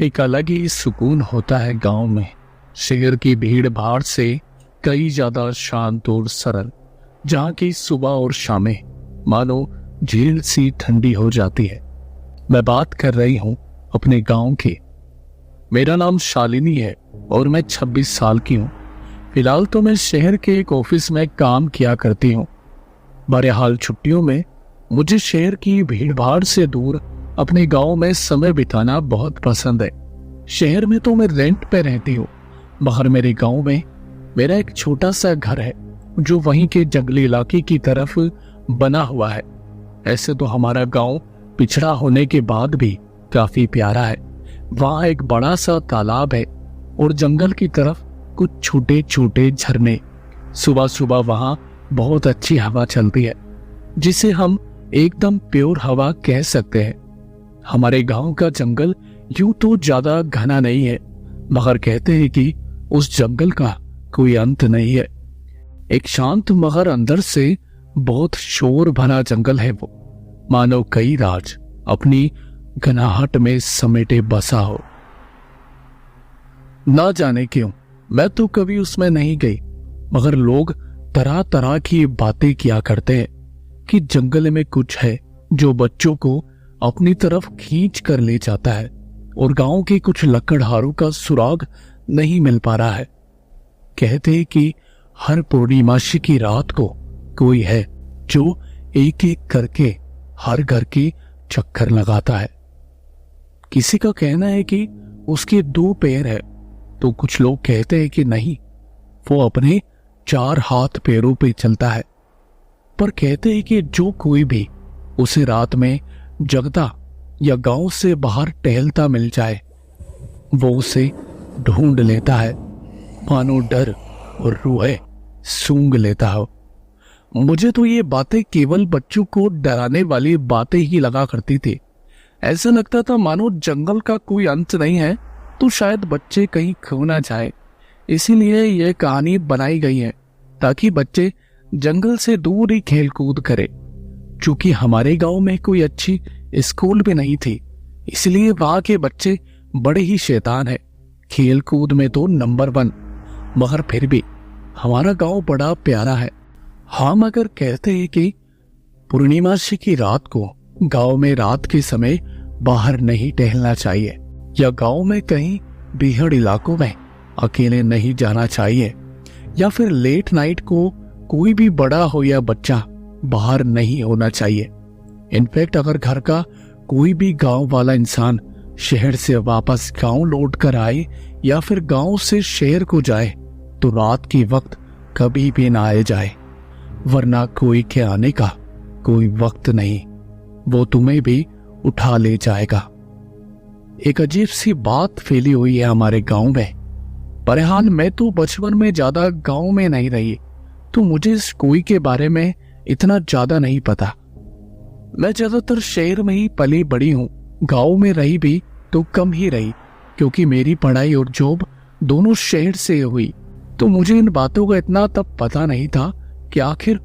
एक अलग ही सुकून होता है गांव में। शहर की भीड़ भाड़ से कई ज्यादा शांत और सरल, जहां की सुबह और शामें मानो झील सी ठंडी हो जाती है। मैं बात कर रही हूं अपने गांव की। मेरा नाम शालिनी है और मैं 26 साल की हूं। फिलहाल तो मैं शहर के एक ऑफिस में काम किया करती हूं। बहरहाल छुट्टियों में मुझे शहर की भीड़ भाड़ से दूर अपने गांव में समय बिताना बहुत पसंद है। शहर में तो मैं रेंट पे रहती हूँ, मगर मेरे गांव में मेरा एक छोटा सा घर है जो वहीं के जंगली इलाके की तरफ बना हुआ है। ऐसे तो हमारा गांव पिछड़ा होने के बाद भी काफी प्यारा है। वहाँ एक बड़ा सा तालाब है और जंगल की तरफ कुछ छोटे छोटे झरने। सुबह सुबह वहाँ बहुत अच्छी हवा चलती है, जिसे हम एकदम प्योर हवा कह सकते हैं। हमारे गांव का जंगल यूं तो ज्यादा घना नहीं है, मगर कहते हैं कि उस जंगल का कोई अंत नहीं है। एक शांत मगर अंदर से बहुत शोर भरा जंगल है वो, मानो कई राज अपनी घनाहट में समेटे बसा हो। ना जाने क्यों मैं तो कभी उसमें नहीं गई, मगर लोग तरह तरह की बातें किया करते हैं कि जंगल में कुछ है जो बच्चों को अपनी तरफ खींच कर ले जाता है और गांव के कुछ लकड़हारों का सुराग नहीं मिल पा रहा है। कहते हैं कि हर पूर्णिमासी की रात को कोई है जो एक एक करके हर घर की चक्कर लगाता है। किसी का कहना है कि उसके 2 पैर है, तो कुछ लोग कहते हैं कि नहीं, वो अपने 4 हाथ पैरों पे चलता है। पर कहते हैं कि जो कोई भी उसे रात में जगता या गांव से बाहर टहलता मिल जाए, वो उसे ढूंढ लेता है, मानो डर और रूह सूंघ लेता हो। मुझे तो ये बातें केवल बच्चों को डराने वाली बातें ही लगा करती थी। ऐसा लगता था मानो जंगल का कोई अंत नहीं है, तो शायद बच्चे कहीं खो ना जाए। इसीलिए यह कहानी बनाई गई है ताकि बच्चे जंगल से दूर ही खेल कूद करे। चूंकि हमारे गांव में कोई अच्छी स्कूल भी नहीं थी, इसलिए वहां के बच्चे बड़े ही शैतान है, खेल कूद में तो नंबर 1। मगर फिर भी हमारा गांव बड़ा प्यारा है। हम अगर कहते हैं कि पूर्णिमासी की रात को गांव में रात के समय बाहर नहीं टहलना चाहिए, या गांव में कहीं बीहड़ इलाकों में अकेले नहीं जाना चाहिए, या फिर लेट नाइट को कोई भी बड़ा हो या बच्चा बाहर नहीं होना चाहिए। इनफैक्ट अगर घर का कोई भी गांव वाला इंसान शहर से वापस गांव लौट कर आए या फिर गांव से शहर को जाए, तो रात के वक्त कभी भी ना आए जाए, वरना कोई के आने का कोई वक्त नहीं, वो तुम्हें भी उठा ले जाएगा। एक अजीब सी बात फैली हुई है हमारे गांव में। बहरहाल मैं तो बचपन में ज्यादा गांव में नहीं रही, तो मुझे इस कोई के बारे में इतना ज्यादा नहीं पता। मैं ज्यादातर शहर में ही पली बड़ी हूँ। गांव में रही भी तो कम ही रही, क्योंकि मेरी पढ़ाई और जॉब दोनों शहर से हुई। तो मुझे इन बातों का इतना तब पता नहीं था कि आखिर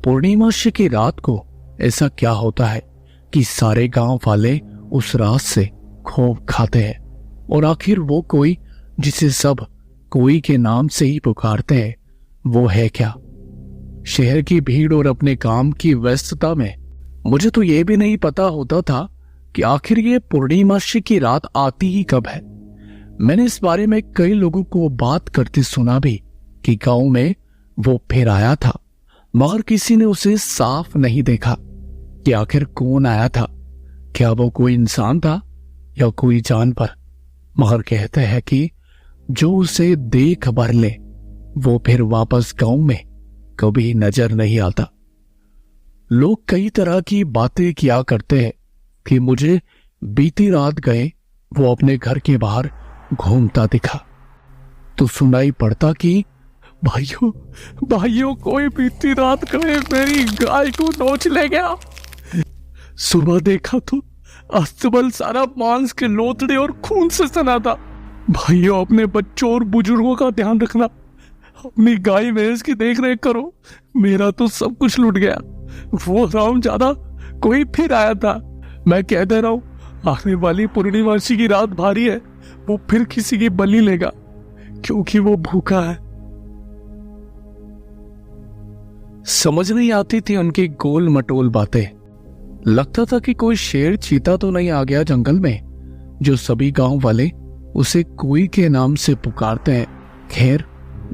पूर्णिमासी की रात को ऐसा क्या होता है कि सारे गांव वाले उस रात से खूब खाते हैं, और आखिर वो कोई जिसे सब कोई के नाम से ही पुकारते हैं, वो है क्या। शहर की भीड़ और अपने काम की व्यस्तता में मुझे तो ये भी नहीं पता होता था कि आखिर ये पूर्णिमासी की रात आती ही कब है। मैंने इस बारे में कई लोगों को बात करते सुना भी कि गांव में वो फिर आया था, मगर किसी ने उसे साफ नहीं देखा कि आखिर कौन आया था। क्या वो कोई इंसान था या कोई जानवर। मगर कहते हैं कि जो उसे देख भर ले, वो फिर वापस गांव में कभी नजर नहीं आता। लोग कई तरह की बातें किया करते हैं कि मुझे बीती रात गए वो अपने घर के बाहर घूमता दिखा, तो सुनाई पड़ता कि भाइयों भाइयों कोई बीती रात गए मेरी गाय को नोच ले गया। सुबह देखा तो अस्तबल सारा मांस के लोथड़े और खून से सना था। भाइयों अपने बच्चों और बुजुर्गों का ध्यान रखना, अपनी गाय भैंस की देख रेख करो, मेरा तो सब कुछ लूट गया। वो राम ज्यादा कोई फिर आया था। मैं कह दे रहा हूँ आने वाली पूर्णिमासी की रात भारी है, वो फिर किसी की बलि लेगा क्योंकि वो भूखा है। समझ नहीं आती थी उनकी गोल मटोल बातें। लगता था कि कोई शेर चीता तो नहीं आ गया जंगल में, जो सभी गांव वाले उसे कोई के नाम से पुकारते हैं। खैर,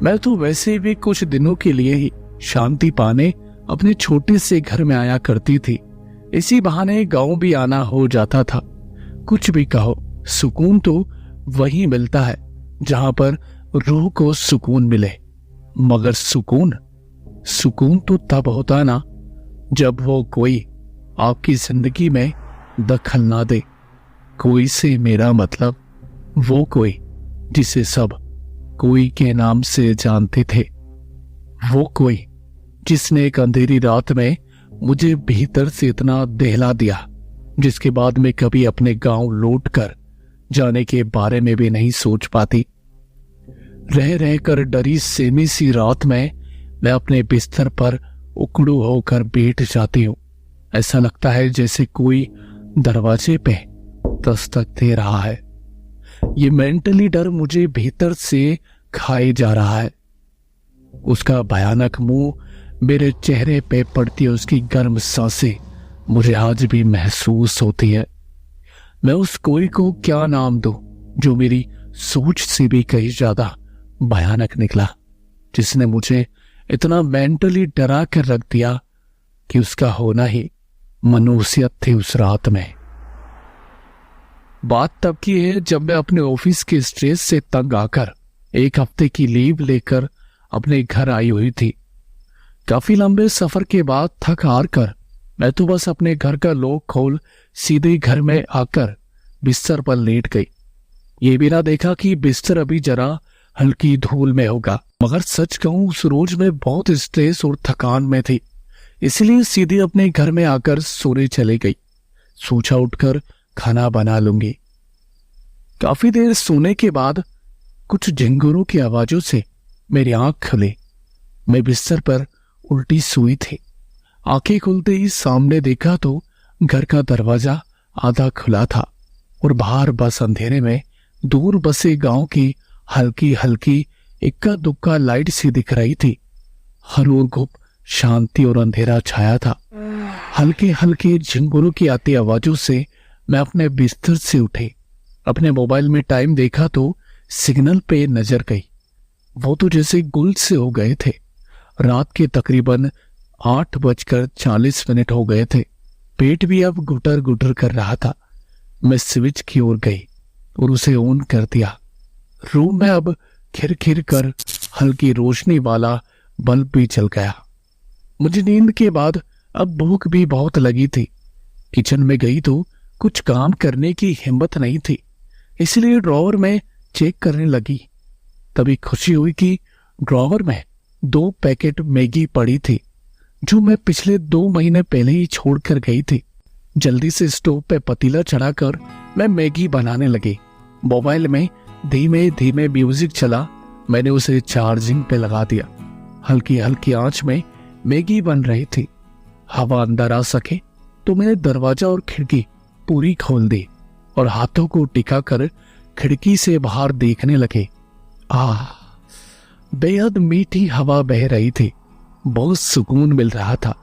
मैं तो वैसे भी कुछ दिनों के लिए ही शांति पाने अपने छोटे से घर में आया करती थी। इसी बहाने गांव भी आना हो जाता था। कुछ भी कहो, सुकून तो वही मिलता है जहां पर रूह को सुकून मिले। मगर सुकून तो तब होता ना जब वो कोई आपकी जिंदगी में दखल ना दे। कोई से मेरा मतलब वो कोई जिसे सब कोई के नाम से जानते थे। वो कोई जिसने एक अंधेरी रात में मुझे भीतर से इतना दहला दिया, जिसके बाद मैं कभी अपने गांव लौट कर जाने के बारे में भी नहीं सोच पाती। रह रहकर डरी सेमी सी रात में मैं अपने बिस्तर पर उकड़ू होकर बैठ जाती हूँ। ऐसा लगता है जैसे कोई दरवाजे पे दस्तक दे रहा है। ये मेंटली डर मुझे भीतर से खाए जा रहा है। उसका भयानक मुंह, मेरे चेहरे पे पड़ती है उसकी गर्म सांसें मुझे आज भी महसूस होती है। मैं उस कोई को क्या नाम दूं जो मेरी सोच से भी कहीं ज्यादा भयानक निकला, जिसने मुझे इतना मेंटली डरा कर रख दिया कि उसका होना ही मनुष्यत थी उस रात में। बात तब की है जब मैं अपने ऑफिस के स्ट्रेस से तंग आकर एक हफ्ते की लीव लेकर अपने घर आई हुई थी। काफी लंबे सफर के बाद थक हार कर मैं तो बस अपने घर का लॉक खोल सीधे घर में आकर बिस्तर पर लेट गई। ये भी ना देखा कि बिस्तर अभी जरा हल्की धूल में होगा। मगर सच कहूं, उस रोज मैं बहुत स्ट्रेस और थकान में थी, इसलिए सीधे अपने घर में आकर सोने चले गई। सोचा उठकर खाना बना लूंगी। काफी देर सोने के बाद कुछ झिंगुरों की आवाजों से मेरी आंख खुली। मैं बिस्तर पर उल्टी सोई थी। आंखें खुलते ही सामने देखा तो घर का दरवाजा आधा खुला था और बाहर बस अंधेरे में दूर बसे गांव की हल्की हल्की इक्का दुक्का लाइट सी दिख रही थी। हर ओर गुप शांति और अंधेरा छाया था। हल्के हल्के झिंगुरों की आती आवाजों से मैं अपने बिस्तर से उठी। अपने मोबाइल में टाइम देखा तो सिग्नल पे नजर गई। वो तो जैसे गुल से हो गए थे। रात के तकरीबन 8:40 हो गए थे। पेट भी अब गुटर गुटर कर रहा था। मैं स्विच की ओर गई और उसे ऑन कर दिया। रूम में अब खिर खिर कर हल्की रोशनी वाला बल्ब भी जल गया। मुझे नींद के बाद अब भूख भी बहुत लगी थी। किचन में गई तो कुछ काम करने की हिम्मत नहीं थी, इसलिए ड्रॉवर में चेक करने लगी। तभी खुशी हुई कि ड्रॉवर में 2 पैकेट मैगी पड़ी थी, जो मैं पिछले 2 महीने पहले ही छोड़कर गई थी। जल्दी से स्टोव पे पतीला चढ़ाकर मैं मैगी बनाने लगी। मोबाइल में धीमे धीमे म्यूजिक चला। मैंने उसे चार्जिंग पे लगा दिया। हल्की हल्की आंच में मैगी बन रही थी। हवा अंदर आ सके तो मैंने दरवाजा और खिड़की पूरी खोल दी और हाथों को टिकाकर खिड़की से बाहर देखने लगे। बेहद मीठी हवा बह रही थी। बहुत सुकून मिल रहा था।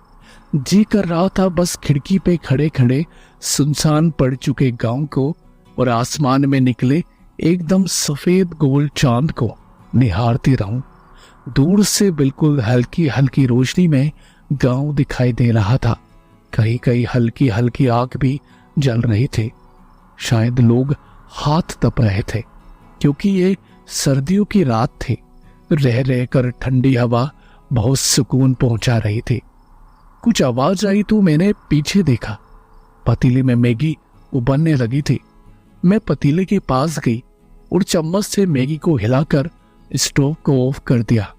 जी कर रहा था बस खिड़की पे खड़े खड़े सुनसान पड़ चुके गांव को और आसमान में निकले एकदम सफेद गोल चांद को निहारती रहूं। दूर से बिल्कुल हल्की हल्की रोशनी में गांव दिखाई दे रहा था। कहीं कहीं हल्की हल्की आग भी जल रही थी। शायद लोग हाथ तप रहे थे, क्योंकि ये सर्दियों की रात थी। रह रहकर ठंडी हवा बहुत सुकून पहुंचा रही थी। कुछ आवाज आई तो मैंने पीछे देखा। पतीले में मैगी उबलने लगी थी। मैं पतीले के पास गई और चम्मच से मैगी को हिलाकर स्टोव को ऑफ कर दिया।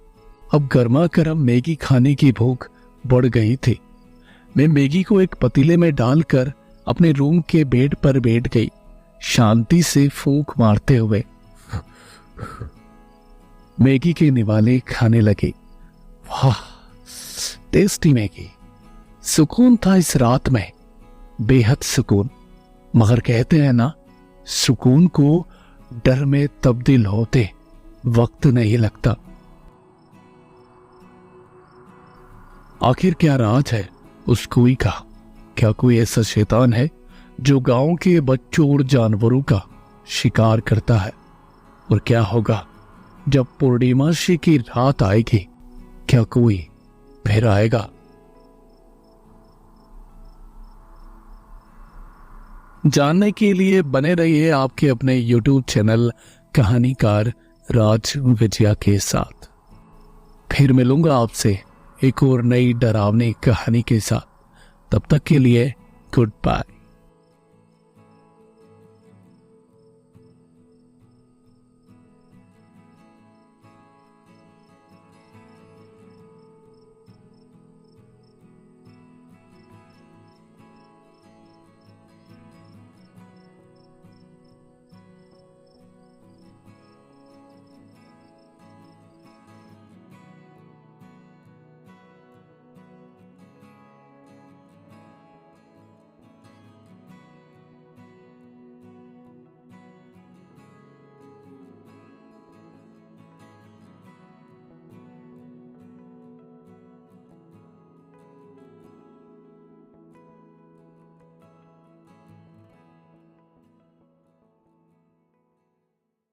अब गर्मा गर्म मैगी खाने की भूख बढ़ गई थी। मैं मैगी को एक पतीले में डालकर अपने रूम के बेड पर बैठ गई, शांति से फूंक मारते हुए मैगी के निवाले खाने लगी। वाह, टेस्टी मैगी। सुकून था इस रात में, बेहद सुकून। मगर कहते हैं ना, सुकून को डर में तब्दील होते वक्त नहीं लगता। आखिर क्या राज है उस कुएं का? क्या कोई ऐसा शैतान है जो गांव के बच्चों और जानवरों का शिकार करता है? और क्या होगा जब पूर्णिमासी की रात आएगी? क्या कोई फिर आएगा? जानने के लिए बने रहिए आपके अपने YouTube चैनल कहानीकार राज विजया के साथ। फिर मिलूंगा आपसे एक और नई डरावनी कहानी के साथ। तब तक के लिए गुड बाय।